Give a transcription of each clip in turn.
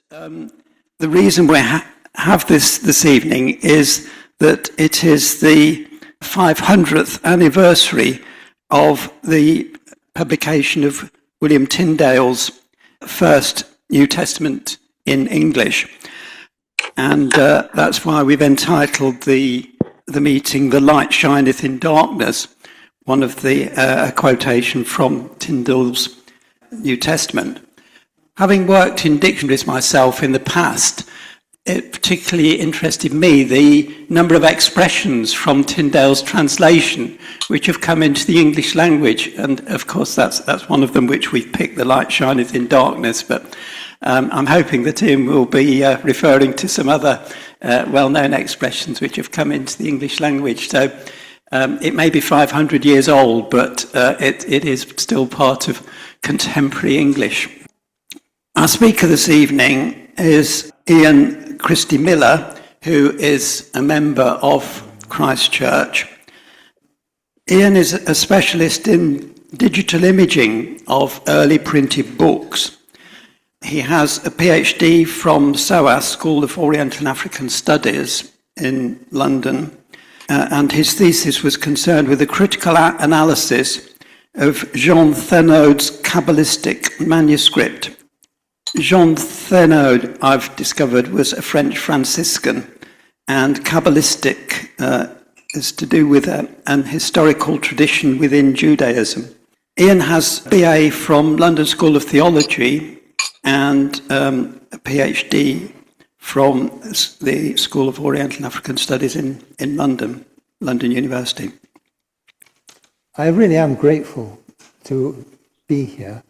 the reason we have this evening is that it is the 500th anniversary of the publication of William Tyndale's first New Testament in English. And that's why we've entitled the meeting, "The Light Shineth in Darkness," one of the a quotation from Tyndale's New Testament. Having worked in dictionaries myself in the past, it particularly interested me the number of expressions from Tyndale's translation which have come into the English language, and of course that's one of them which we've picked, "The Light Shineth in Darkness," but I'm hoping that Ian will be referring to some other well-known expressions which have come into the English language. So it may be 500 years old, but it is still part of contemporary English. Our speaker this evening is Ian Christie-Miller, who is a member of Christ Church. Ian is a specialist in digital imaging of early printed books. He has a PhD from SOAS, School of Oriental and African Studies in London, and his thesis was concerned with the critical analysis of Jean Thénaud's Kabbalistic manuscript. Jean Thénaud, I've discovered, was a French Franciscan, and Kabbalistic is to do with an historical tradition within Judaism. Ian has a BA from London School of Theology and a PhD from the School of Oriental and African Studies in London University. I really am grateful to be here.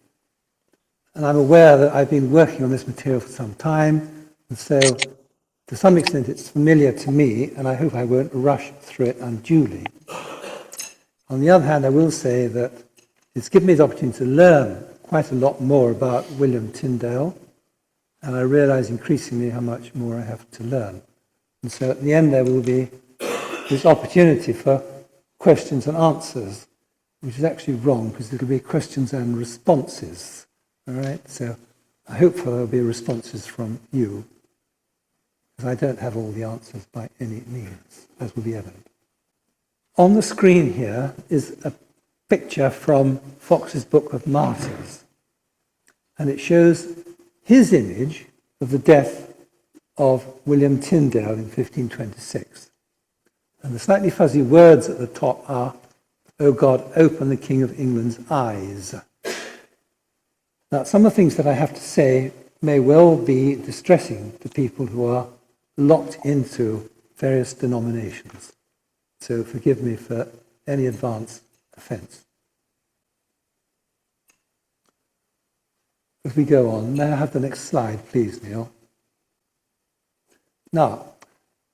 And I'm aware that I've been working on this material for some time, and so to some extent it's familiar to me, and I hope I won't rush through it unduly. On the other hand, I will say that it's given me the opportunity to learn quite a lot more about William Tyndale, and I realise increasingly how much more I have to learn. And so at the end there will be this opportunity for questions and answers, which is actually wrong, because it'll be questions and responses. All right, so I hope there'll be responses from you, because I don't have all the answers by any means, as will be evident. On the screen here is a picture from Fox's Book of Martyrs, and it shows his image of the death of William Tyndale in 1526. And the slightly fuzzy words at the top are, "O God, open the King of England's eyes." Now, some of the things that I have to say may well be distressing to people who are locked into various denominations. So forgive me for any advance offence. As we go on, may I have the next slide, please, Neil? Now,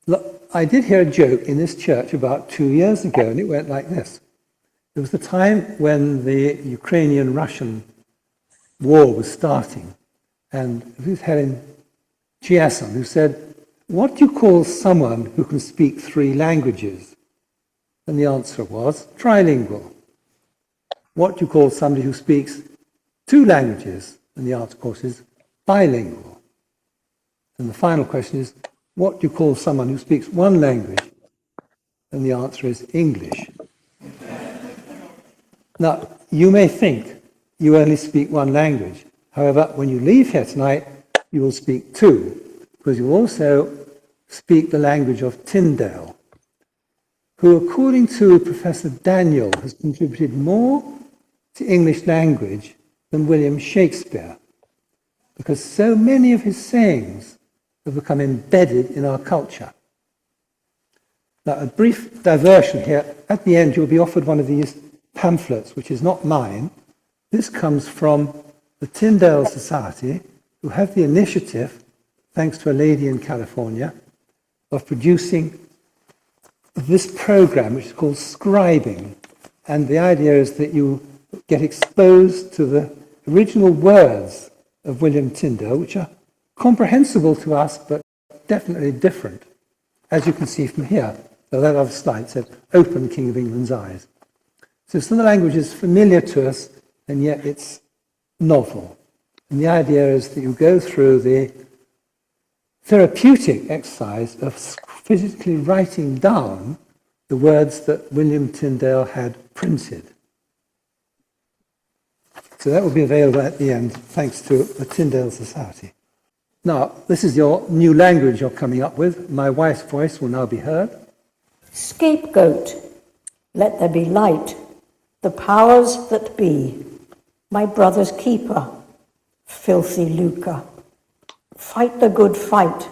look, I did hear a joke in this church about 2 years ago, and it went like this. It was the time when the Ukrainian-Russian war was starting, and it was Helen Chiasson who said, "What do you call someone who can speak 3 languages?" And the answer was trilingual. "What do you call somebody who speaks 2 languages?" And the answer, of course, is bilingual. And the final question is, what do you call someone who speaks 1 language? And the answer is English. Now, you may think you only speak 1 language. However, when you leave here tonight, you will speak 2, because you also speak the language of Tyndale, who, according to Professor Daniel, has contributed more to English language than William Shakespeare, because so many of his sayings have become embedded in our culture. Now, a brief diversion here. At the end, you'll be offered one of these pamphlets, which is not mine. This comes from the Tyndale Society, who have the initiative, thanks to a lady in California, of producing this program, which is called scribing. And the idea is that you get exposed to the original words of William Tyndale, which are comprehensible to us, but definitely different, as you can see from here. So that other slide said, "Open King of England's eyes." So some of the language is familiar to us, and yet it's novel. And the idea is that you go through the therapeutic exercise of physically writing down the words that William Tyndale had printed. So that will be available at the end, thanks to the Tyndale Society. Now, this is your new language you're coming up with. My wife's voice will now be heard. Scapegoat, let there be light, the powers that be, my brother's keeper, filthy lucre. Fight the good fight,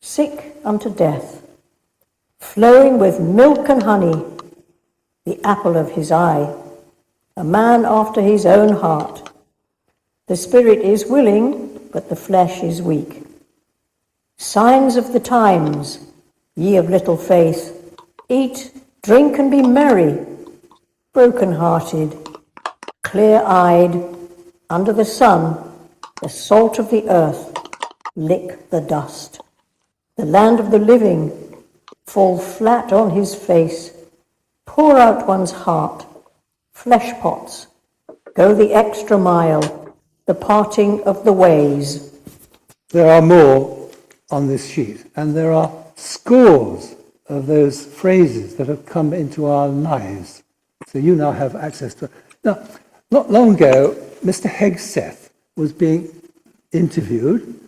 sick unto death, flowing with milk and honey, the apple of his eye, a man after his own heart. The spirit is willing, but the flesh is weak. Signs of the times, ye of little faith, eat, drink, and be merry, broken-hearted, clear-eyed, under the sun, the salt of the earth, lick the dust. The land of the living, fall flat on his face, pour out one's heart, flesh pots, go the extra mile, the parting of the ways. There are more on this sheet, and there are scores of those phrases that have come into our lives. So you now have access to it. Now, not long ago, Mr. Hegseth was being interviewed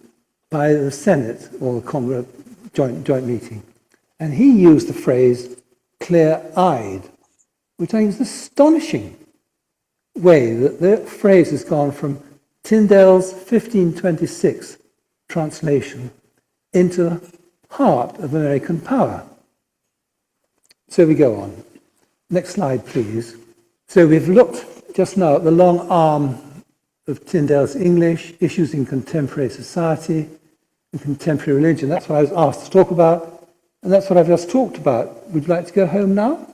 by the Senate, or the joint meeting, and he used the phrase clear-eyed, which I think is an astonishing way that the phrase has gone from Tyndale's 1526 translation into the heart of American power. So we go on. Next slide, please. So we've looked just now at the long arm of Tyndale's English, issues in contemporary society and contemporary religion. That's what I was asked to talk about, and that's what I've just talked about. Would you like to go home now?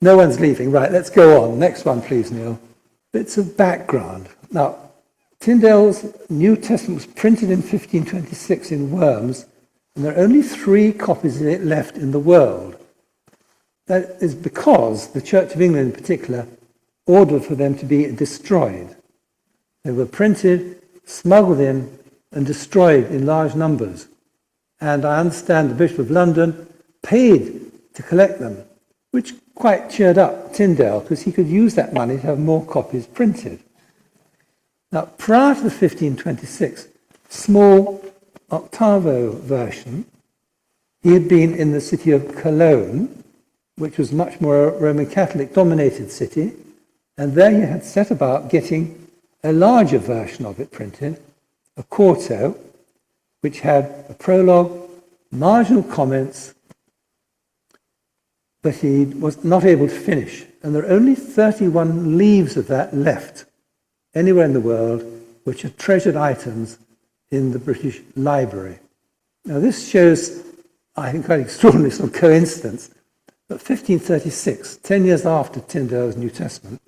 No one's leaving. Right, let's go on. Next one, please, Neil. Bits of background. Now, Tyndale's New Testament was printed in 1526 in Worms, and there are only 3 copies of it left in the world. That is because the Church of England in particular ordered for them to be destroyed. They were printed, smuggled in, and destroyed in large numbers. And I understand the Bishop of London paid to collect them, which quite cheered up Tyndale, because he could use that money to have more copies printed. Now, prior to the 1526 small octavo version, he had been in the city of Cologne, which was much more a Roman Catholic dominated city, and there he had set about getting a larger version of it printed, a quarto, which had a prologue, marginal comments, but he was not able to finish. And there are only 31 leaves of that left anywhere in the world, which are treasured items in the British Library. Now this shows, I think, quite extraordinary sort of coincidence, that 1536, 10 years after Tyndale's New Testament,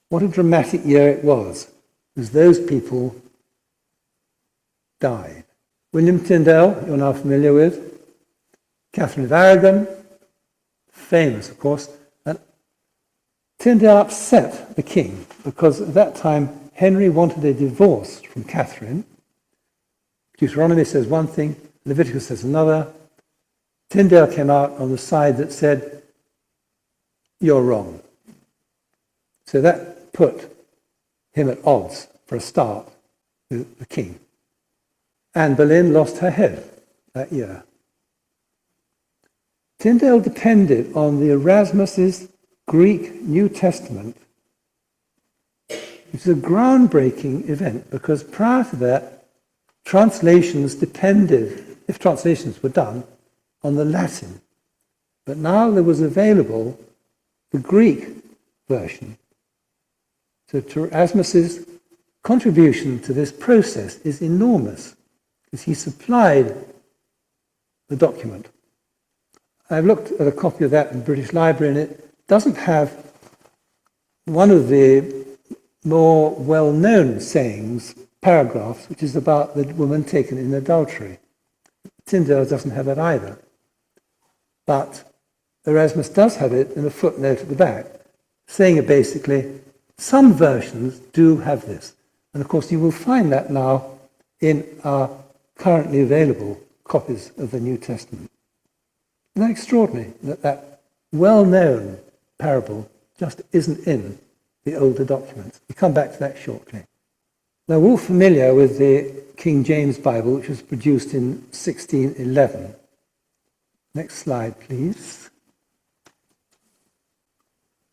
what a dramatic year it was, because those people died. William Tyndale, you're now familiar with, Catherine of Aragon, famous, of course, and Tyndale upset the king because at that time Henry wanted a divorce from Catherine. Deuteronomy says one thing, Leviticus says another. Tyndale came out on the side that said, you're wrong. So that put him at odds for a start with the king. Anne Boleyn lost her head that year. Tyndale depended on the Erasmus's Greek New Testament, which is a groundbreaking event because prior to that, translations depended, if translations were done, on the Latin. But now there was available the Greek version. So Erasmus's contribution to this process is enormous because he supplied the document. I've looked at a copy of that in the British Library, and it doesn't have one of the more well-known sayings, paragraphs, which is about the woman taken in adultery. Tyndale doesn't have that either. But Erasmus does have it in a footnote at the back, saying it basically, some versions do have this. And of course, you will find that now in our currently available copies of the New Testament. Isn't that extraordinary that that well-known parable just isn't in the older documents? We'll come back to that shortly. Now, we're all familiar with the King James Bible, which was produced in 1611. Next slide, please.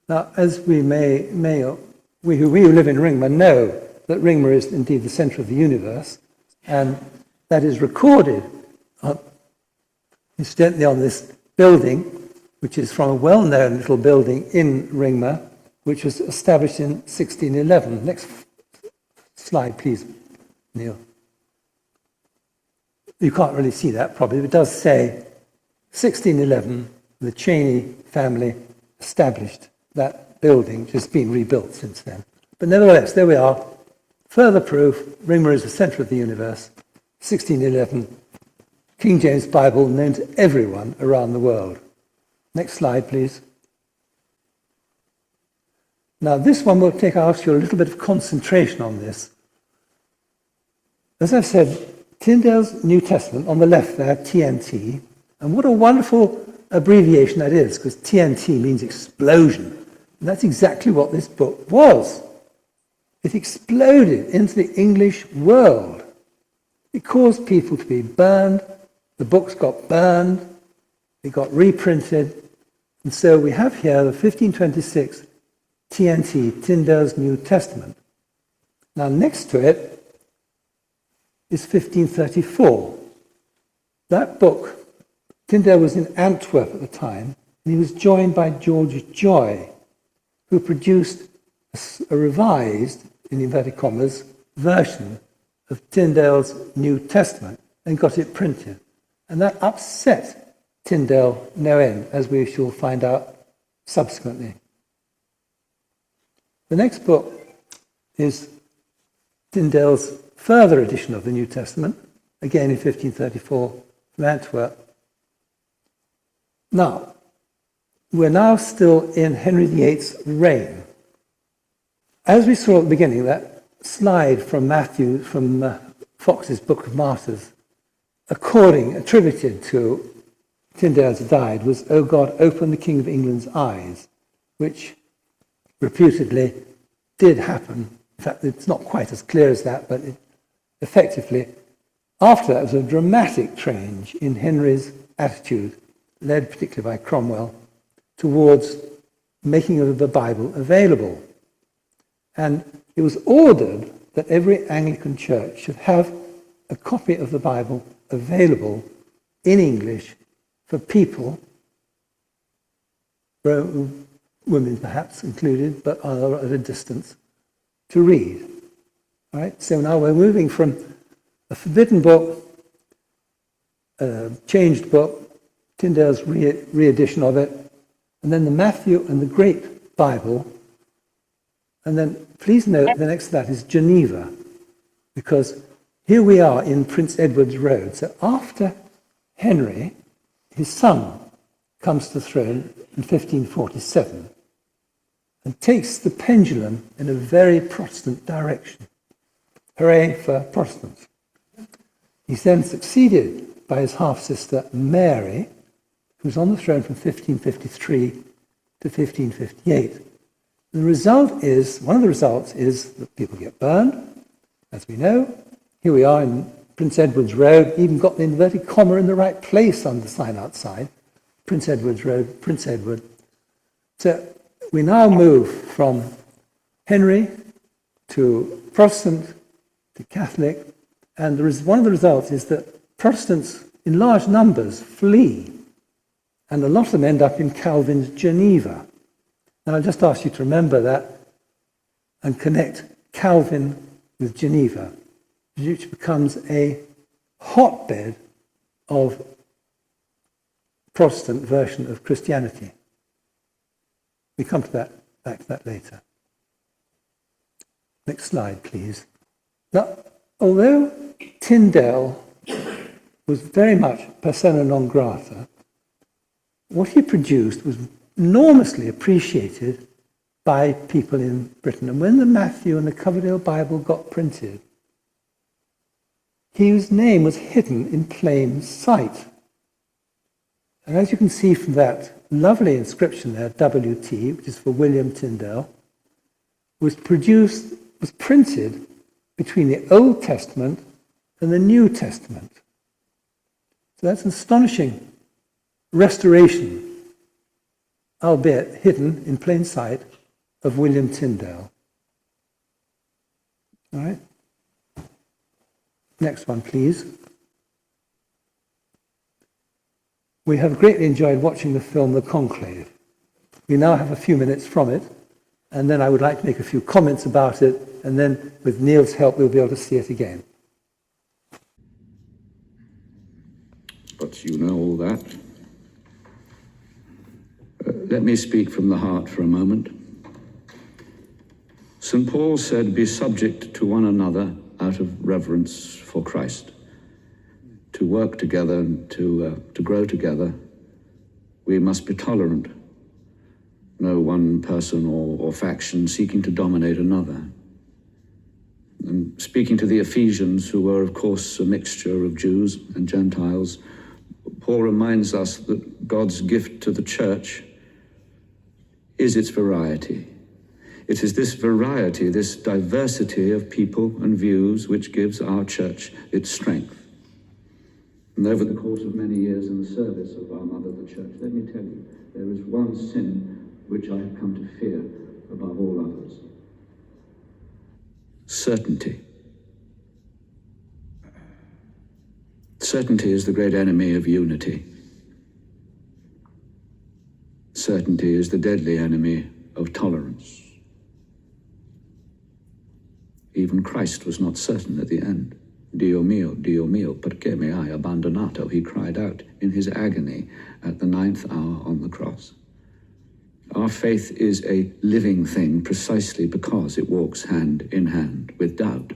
Now, as we we who live in Ringmer know that Ringmer is indeed the centre of the universe, and that is recorded, incidentally, on this building, which is from a well-known little building in Ringmer, which was established in 1611. Next slide, please, Neil. You can't really see that probably, but it does say 1611, the Cheney family established that building, which has been rebuilt since then. But nevertheless, there we are. Further proof, Ringmer is the centre of the universe. 1611, King James Bible, known to everyone around the world. Next slide, please. Now, this one will ask you a little bit of concentration on this. As I've said, Tyndale's New Testament, on the left there, TNT, and what a wonderful abbreviation that is, because TNT means explosion. And that's exactly what this book was. It exploded into the English world. It caused people to be burned. The books got burned. It got reprinted. And so we have here the 1526 TNT, Tyndale's New Testament. Now, next to it is 1534. That book, Tyndale was in Antwerp at the time, and he was joined by George Joy, who produced a revised, in inverted commas, version of Tyndale's New Testament and got it printed. And that upset Tyndale no end, as we shall find out subsequently. The next book is Tyndale's further edition of the New Testament, again in 1534 from Antwerp. Now, we're now still in Henry VIII's reign. As we saw at the beginning, that slide from Matthew, from Fox's Book of Martyrs, attributed to Tyndale as he died, was, "O God, open the King of England's eyes," which reputedly did happen. In fact, it's not quite as clear as that, but effectively, after that was a dramatic change in Henry's attitude, led particularly by Cromwell, towards making of the Bible available. And it was ordered that every Anglican church should have a copy of the Bible available in English for people, women perhaps included, but at a distance, to read. All right? So now we're moving from a forbidden book, a changed book, Tyndale's re-edition of it, and then the Matthew and the Great Bible. And then please note the next to that is Geneva, because here we are in Prince Edward's Road. So after Henry, his son comes to the throne in 1547 and takes the pendulum in a very Protestant direction. Hooray for Protestants. He's then succeeded by his half-sister Mary, who's on the throne from 1553 to 1558. And one of the results is that people get burned, as we know. Here we are in Prince Edward's Road, even got the inverted comma in the right place on the sign outside. Prince Edward's Road, Prince Edward. So we now move from Henry to Protestant to Catholic, and one of the results is that Protestants in large numbers flee, and a lot of them end up in Calvin's Geneva. Now I'll just ask you to remember that and connect Calvin with Geneva, which becomes a hotbed of Protestant version of Christianity. We come to back to that later. Next slide, please. Now, although Tyndale was very much persona non grata, what he produced was enormously appreciated by people in Britain. And when the Matthew and the Coverdale Bible got printed, whose name was hidden in plain sight. And as you can see from that lovely inscription there, WT, which is for William Tyndale, was printed between the Old Testament and the New Testament. So that's an astonishing restoration, albeit hidden in plain sight, of William Tyndale. All right? Next one, please. We have greatly enjoyed watching the film The Conclave. We now have a few minutes from it, and then I would like to make a few comments about it, and then with Neil's help we'll be able to see it again. But you know all that. Let me speak from the heart for a moment. St. Paul said, "Be subject to one another out of reverence for Christ." To work together and to grow together, we must be tolerant. No one person or faction seeking to dominate another. And speaking to the Ephesians, who were, of course, a mixture of Jews and Gentiles, Paul reminds us that God's gift to the church is its variety. It is this variety, this diversity of people and views, which gives our church its strength. And over the course of many years in the service of our mother, the church, let me tell you, there is one sin which I have come to fear above all others. Certainty. Certainty is the great enemy of unity. Certainty is the deadly enemy of tolerance. Even Christ was not certain at the end. Dio mio, perché mi hai abbandonato? He cried out in his agony at the 9th hour on the cross. Our faith is a living thing precisely because it walks hand in hand with doubt.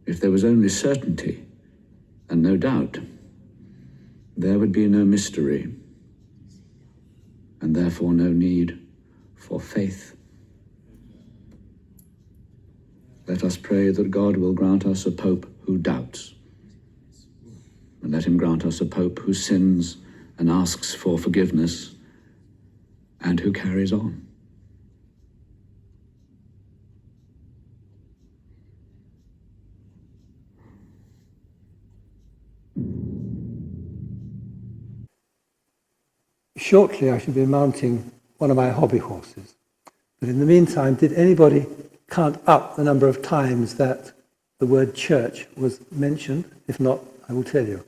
If there was only certainty and no doubt, there would be no mystery, and therefore no need for faith. Let us pray that God will grant us a Pope who doubts, and let him grant us a Pope who sins and asks for forgiveness and who carries on. Shortly I shall be mounting one of my hobby horses. But in the meantime, did anybody count up the number of times that the word church was mentioned? If not, I will tell you.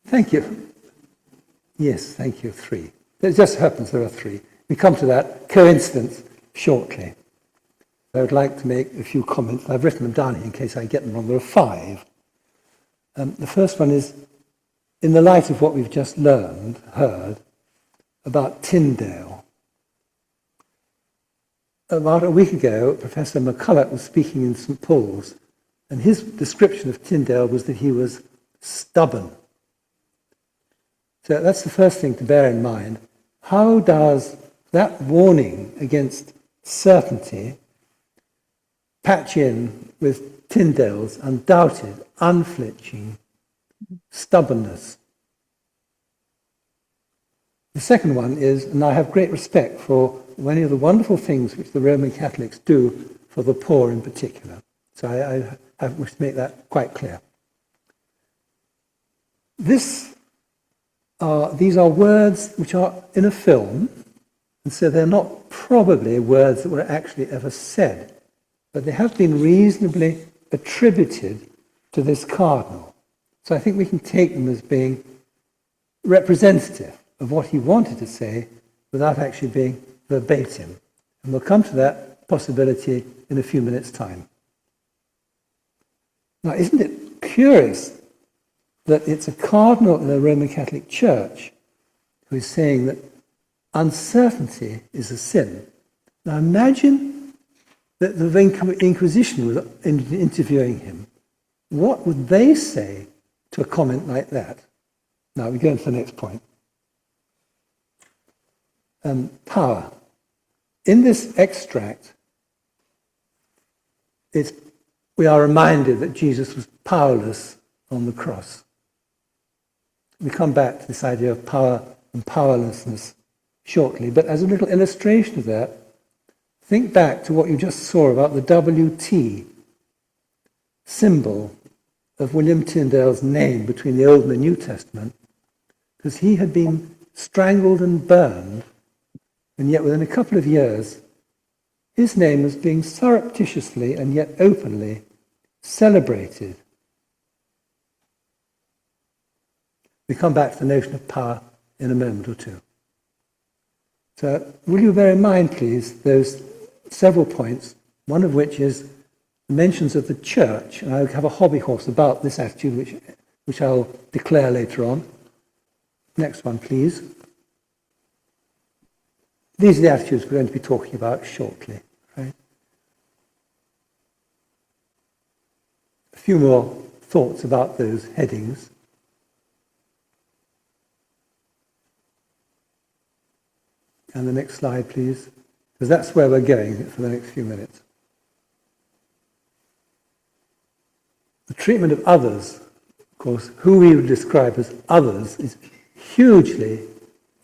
Thank you. Yes, thank you, 3. It just happens there are 3. We come to that coincidence shortly. I would like to make a few comments. I've written them down here in case I get them wrong. There are 5. The first one is, in the light of what we've just heard about Tyndale. About a week ago, Professor McCulloch was speaking in St. Paul's, and his description of Tyndale was that he was stubborn. So that's the first thing to bear in mind. How does that warning against certainty patch in with Tyndale's undoubted, unflinching stubbornness? The second one is, and I have great respect for many of the wonderful things which the Roman Catholics do for the poor in particular. So I wish to make that quite clear. These are words which are in a film, and so they're not probably words that were actually ever said, but they have been reasonably attributed to this cardinal. So I think we can take them as being representative of what he wanted to say without actually being verbatim. And we'll come to that possibility in a few minutes' time. Now, isn't it curious that it's a cardinal in the Roman Catholic Church who is saying that uncertainty is a sin? Now imagine that the Inquisition was interviewing him. What would they say to a comment like that? Now we go into the next point. Power. In this extract, we are reminded that Jesus was powerless on the cross. We come back to this idea of power and powerlessness shortly, but as a little illustration of that, think back to what you just saw about the WT symbol of William Tyndale's name between the Old and the New Testament, because he had been strangled and burned, and yet within a couple of years, his name was being surreptitiously and yet openly celebrated. We come back to the notion of power in a moment or two. So will you bear in mind, please, those several points, one of which is the mentions of the church, and I have a hobby horse about this attitude, which I'll declare later on. Next one, please. These are the attitudes we're going to be talking about shortly. Right? A few more thoughts about those headings. And the next slide, please, because that's where we're going for the next few minutes. The treatment of others, of course, who we would describe as others, is hugely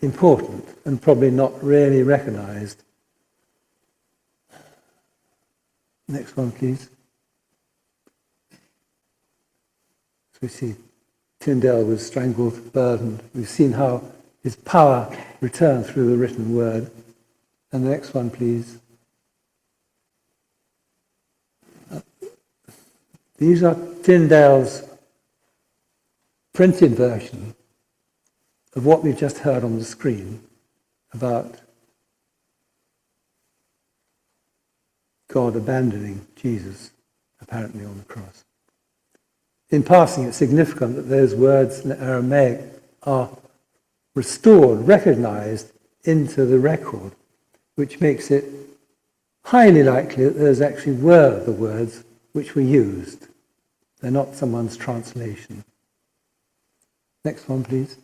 important and probably not really recognized. Next one, please. So we see Tyndale was strangled, burdened. We've seen how his power returned through the written word. And the next one, please. These are Tyndale's printed version of what we've just heard on the screen about God abandoning Jesus, apparently on the cross. In passing, it's significant that those words in Aramaic are restored, recognized into the record, which makes it highly likely that those actually were the words which were used. They're not someone's translation. Next one, please.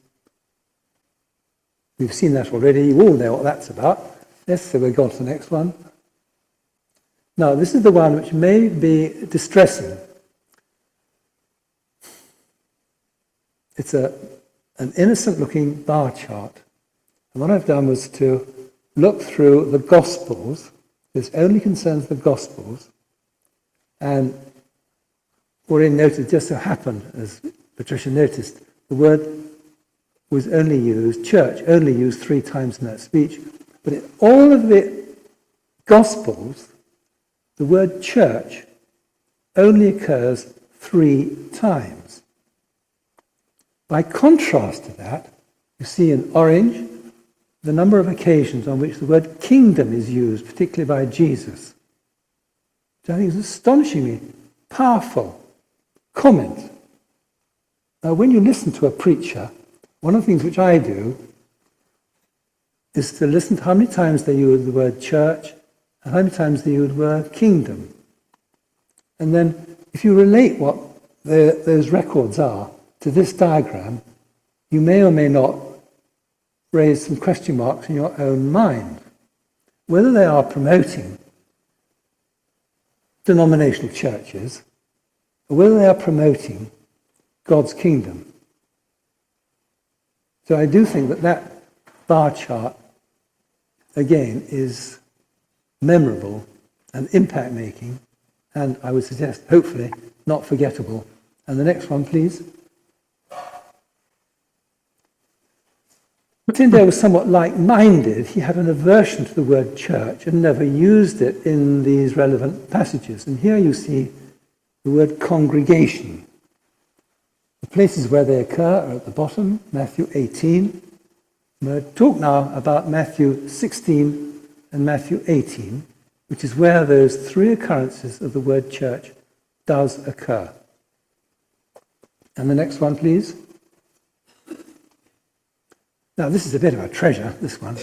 We've seen that already. You all know what that's about. Yes, so we'll go on to the next one. Now, this is the one which may be distressing. It's an innocent-looking bar chart. And what I've done was to look through the Gospels. This only concerns the Gospels. And already noted, just so happened, as Patricia noticed, the word was only used, church, only used 3 times in that speech. But in all of the Gospels, the word church only occurs 3 times. By contrast to that, you see in orange the number of occasions on which the word kingdom is used, particularly by Jesus, which I think is an astonishingly powerful comment. Now, when you listen to a preacher, one of the things which I do is to listen to how many times they use the word church and how many times they use the word kingdom. And then if you relate what those records are to this diagram, you may or may not raise some question marks in your own mind. Whether they are promoting denominational churches or whether they are promoting God's kingdom. So I do think that bar chart, again, is memorable and impact-making, and I would suggest, hopefully, not forgettable. And the next one, please. Tyndale was somewhat like-minded. He had an aversion to the word church and never used it in these relevant passages. And here you see the word congregation. The places where they occur are at the bottom, Matthew 18. I'm going to talk now about Matthew 16 and Matthew 18, which is where those 3 occurrences of the word church does occur. And the next one, please. Now, this is a bit of a treasure, this one.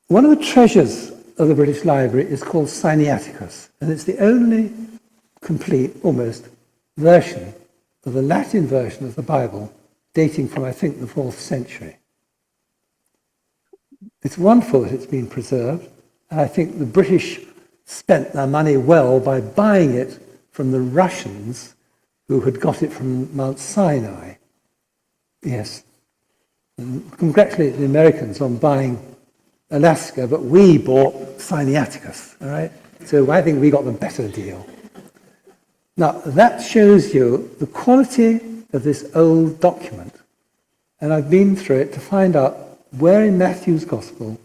One of the treasures of the British Library is called Sinaiticus, and it's the only complete, almost, version of the Latin version of the Bible dating from, I think, the 4th century. It's wonderful that it's been preserved, and I think the British spent their money well by buying it from the Russians who had got it from Mount Sinai. Yes. And congratulate the Americans on buying Alaska, but we bought Sinaiticus, all right? So I think we got the better deal. Now, that shows you the quality of this old document. And I've been through it to find out where in Matthew's Gospel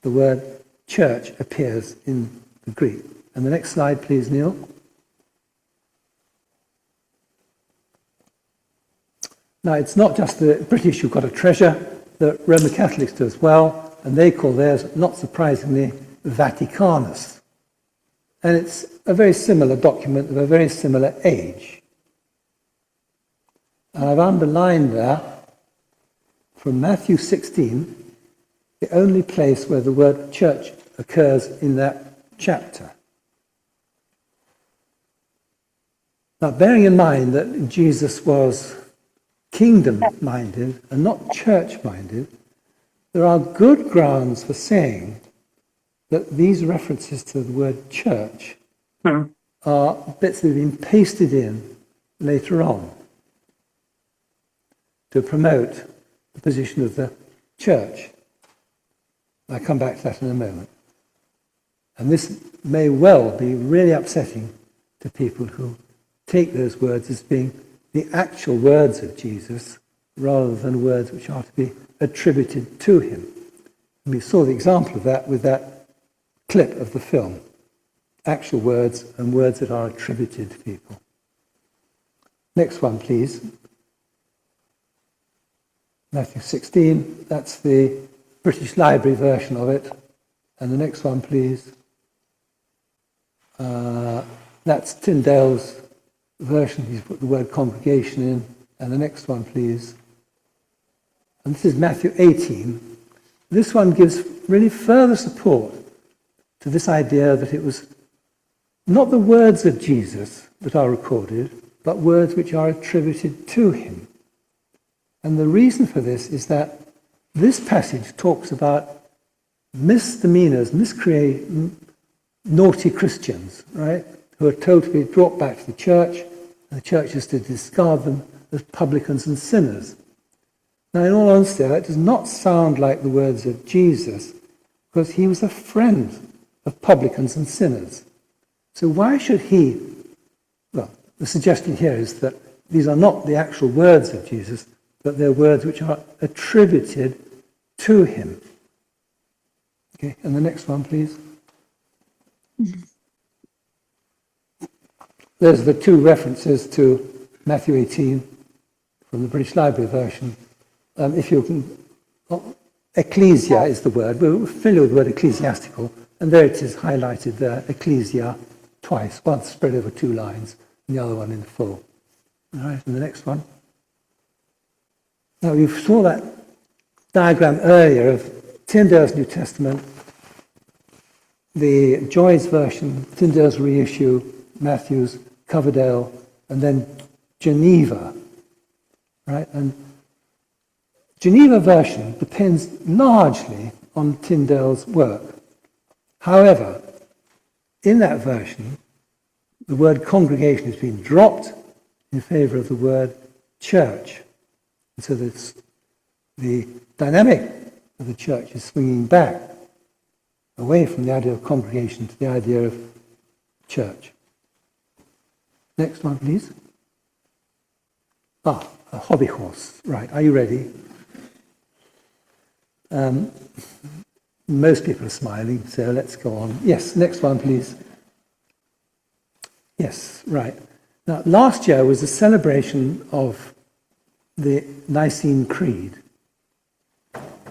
the word church appears in the Greek. And the next slide, please, Neil. Now, it's not just the British who've got a treasure, the Roman Catholics do as well, and they call theirs, not surprisingly, Vaticanus. And it's a very similar document of a very similar age. And I've underlined there, from Matthew 16, the only place where the word church occurs in that chapter. Now, bearing in mind that Jesus was kingdom-minded and not church-minded, there are good grounds for saying that these references to the word church are bits that have been pasted in later on to promote the position of the church. I'll come back to that in a moment. And this may well be really upsetting to people who take those words as being the actual words of Jesus rather than words which are to be attributed to him. And we saw the example of that with that clip of the film. Actual words and words that are attributed to people. Next one, please. Matthew 16, that's the British Library version of it. And the next one, please. That's Tyndale's version. He's put the word congregation in. And the next one, please. And this is Matthew 18. This one gives really further support to this idea that it was not the words of Jesus that are recorded, but words which are attributed to him. And the reason for this is that this passage talks about misdemeanors, naughty Christians, right, who are told to be brought back to the church, and the church is to discard them as publicans and sinners. Now, in all honesty, that does not sound like the words of Jesus, because he was a friend of publicans and sinners. So why should he, well, the suggestion here is that these are not the actual words of Jesus, but they're words which are attributed to him. Okay, and the next one, please. There's the two references to Matthew 18 from the British Library version. If you can, ecclesia is the word. We're familiar with the word ecclesiastical, and there it is highlighted there, ecclesia, twice, once spread over two lines, and the other one in full. All right, and the next one. Now, you saw that diagram earlier of Tyndale's New Testament, the Joyce version, Tyndale's reissue, Matthew's, Coverdale, and then Geneva, right? And Geneva version depends largely on Tyndale's work. However, in that version, the word congregation has been dropped in favor of the word church. And so the dynamic of the church is swinging back away from the idea of congregation to the idea of church. Next one, please. A hobby horse. Right, are you ready? Most people are smiling, so let's go on. Yes, next one, please. Yes, right. Now, last year was a celebration of the Nicene Creed,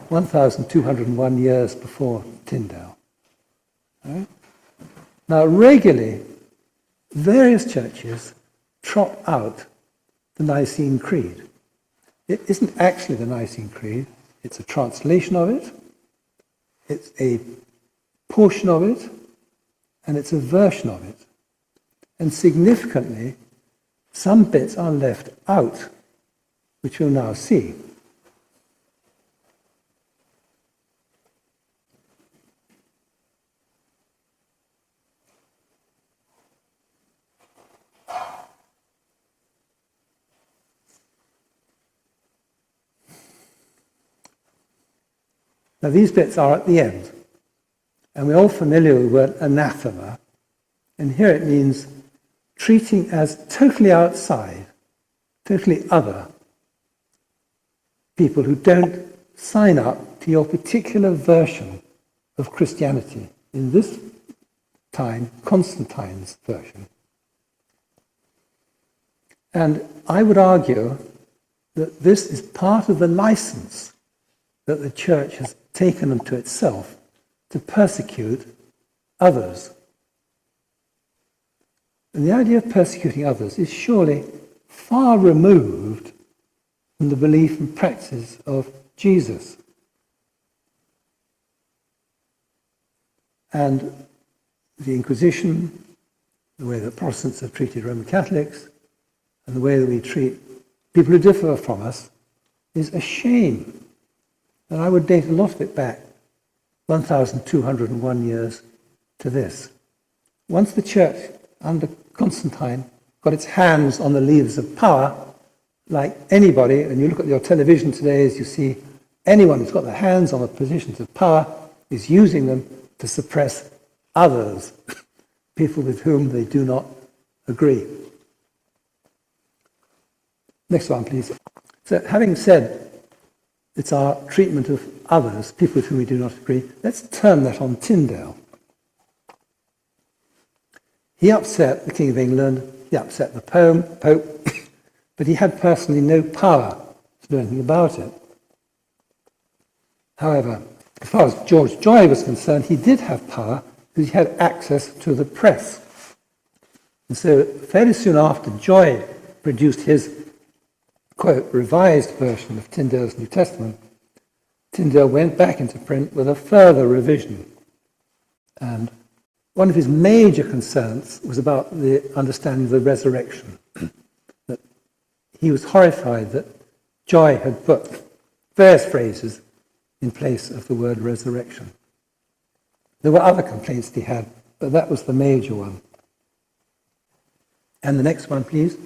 1,201 years before Tyndale. Right? Now, regularly, various churches trot out the Nicene Creed. It isn't actually the Nicene Creed. It's a translation of it. It's a portion of it, and it's a version of it. And significantly, some bits are left out, which we'll now see. Now these bits are at the end, and we're all familiar with the word anathema, and here it means treating as totally outside, totally other, people who don't sign up to your particular version of Christianity. In this time, Constantine's version. And I would argue that this is part of the license that the church has taken unto itself to persecute others. And the idea of persecuting others is surely far removed from the belief and practice of Jesus. And the Inquisition, the way that Protestants have treated Roman Catholics, and the way that we treat people who differ from us, is a shame. And I would date a lot of it back 1,201 years to this. Once the church, under Constantine, got its hands on the levers of power, like anybody, and you look at your television today as you see anyone who's got their hands on the positions of power is using them to suppress others, people with whom they do not agree. Next one, please. So having said it's our treatment of others, people with whom we do not agree, let's turn that on Tyndale. He upset the King of England, he upset the Pope, but he had personally no power to do anything about it. However, as far as George Joy was concerned, he did have power because he had access to the press. And so fairly soon after Joy produced his, quote, revised version of Tyndale's New Testament, Tyndale went back into print with a further revision. And one of his major concerns was about the understanding of the resurrection. That he was horrified that Joy had put various phrases in place of the word resurrection. There were other complaints he had, but that was the major one. And the next one, please.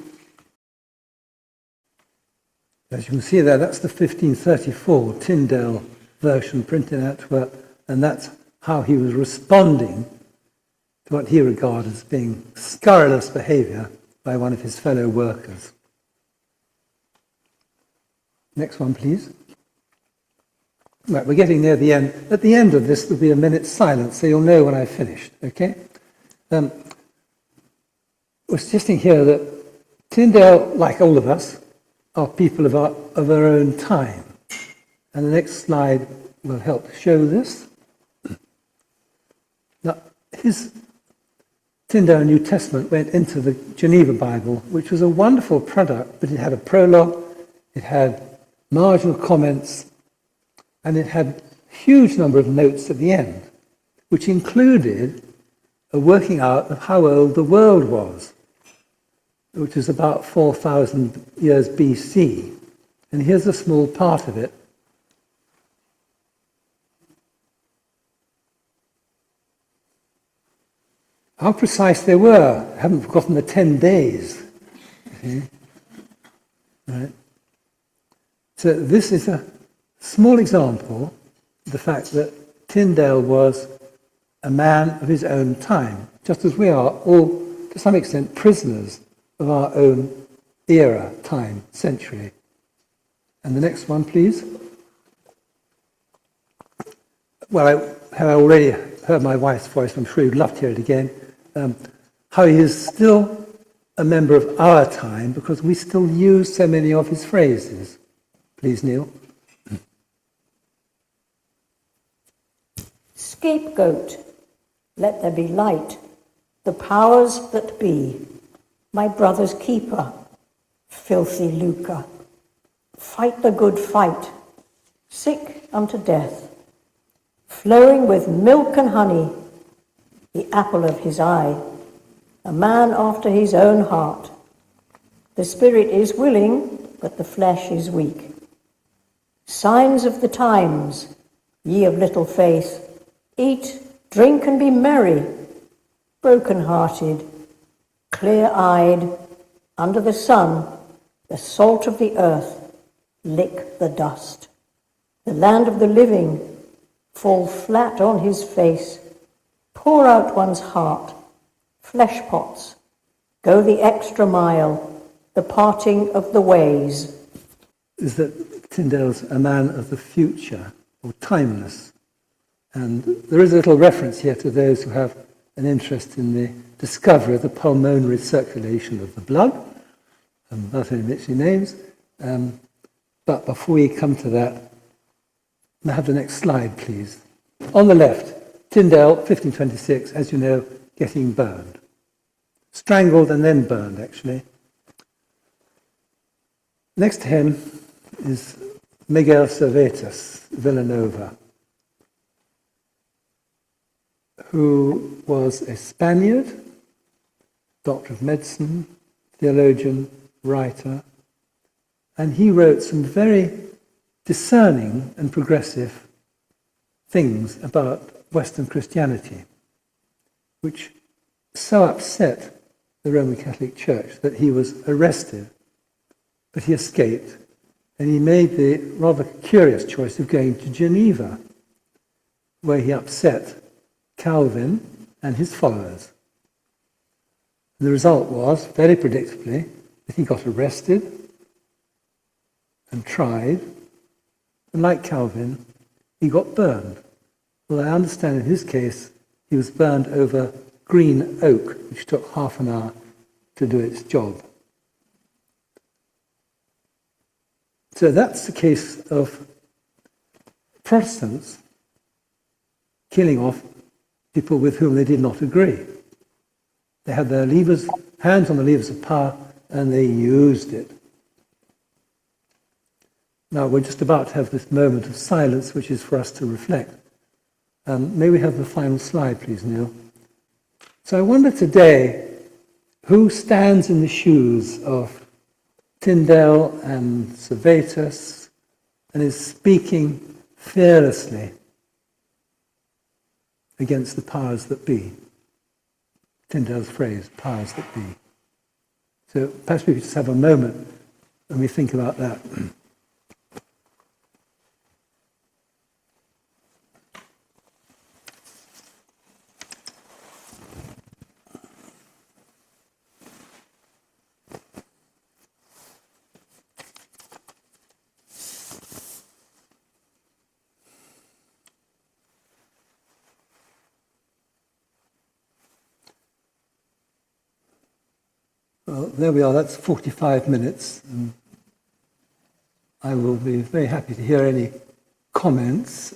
As you can see there, that's the 1534 Tyndale version printed in Antwerp, and that's how he was responding to what he regarded as being scurrilous behavior by one of his fellow workers. Next one, please. Right, we're getting near the end. At the end of this, there'll be a minute's silence, so you'll know when I've finished, okay? We're suggesting here that Tyndale, like all of us, are people of our own time. And the next slide will help show this. Now, his Tyndale New Testament went into the Geneva Bible, which was a wonderful product, but it had a prologue, it had marginal comments, and it had a huge number of notes at the end, which included a working out of how old the world was, which is about 4,000 years BC. And here's a small part of it. How precise they were. I haven't forgotten the 10 days. Okay. Right. So this is a small example of the fact that Tyndale was a man of his own time, just as we are all, to some extent, prisoners of our own era, time, century. And the next one, please. Well, I have already heard my wife's voice, I'm sure you'd love to hear it again, how he is still a member of our time because we still use so many of his phrases. Please, Neil. Scapegoat, let there be light, the powers that be, my brother's keeper, filthy lucre. Fight the good fight, sick unto death, flowing with milk and honey, the apple of his eye, a man after his own heart. The spirit is willing, but the flesh is weak. Signs of the times, ye of little faith, eat, drink, and be merry, broken-hearted, clear-eyed, under the sun, the salt of the earth, lick the dust. The land of the living, fall flat on his face, pour out one's heart, flesh pots, go the extra mile, the parting of the ways. Is that Tyndale's a man of the future, or timeless. And there is a little reference here to those who have an interest in the discovery of the pulmonary circulation of the blood, not only mentioning names. But before we come to that, may I have the next slide, please? On the left, Tyndale, 1526, as you know, getting burned. Strangled and then burned, actually. Next to him is Miguel Servetus, Villanova, who was a Spaniard, doctor of medicine, theologian, writer, and he wrote some very discerning and progressive things about Western Christianity, which so upset the Roman Catholic Church that he was arrested, but he escaped, and he made the rather curious choice of going to Geneva, where he upset Calvin and his followers. And the result was, very predictably, that he got arrested and tried, and like Calvin, he got burned. Well, I understand in his case, he was burned over green oak, which took half an hour to do its job. So that's the case of Protestants killing off people with whom they did not agree. They had their hands on the levers of power, and they used it. Now, we're just about to have this moment of silence, which is for us to reflect. May we have the final slide, please, Neil? So I wonder today, who stands in the shoes of Tyndale and Servetus and is speaking fearlessly against the powers that be? Tyndale's phrase, powers that be. So perhaps we could just have a moment when we think about that. Well, there we are. That's 45 minutes. And I will be very happy to hear any comments.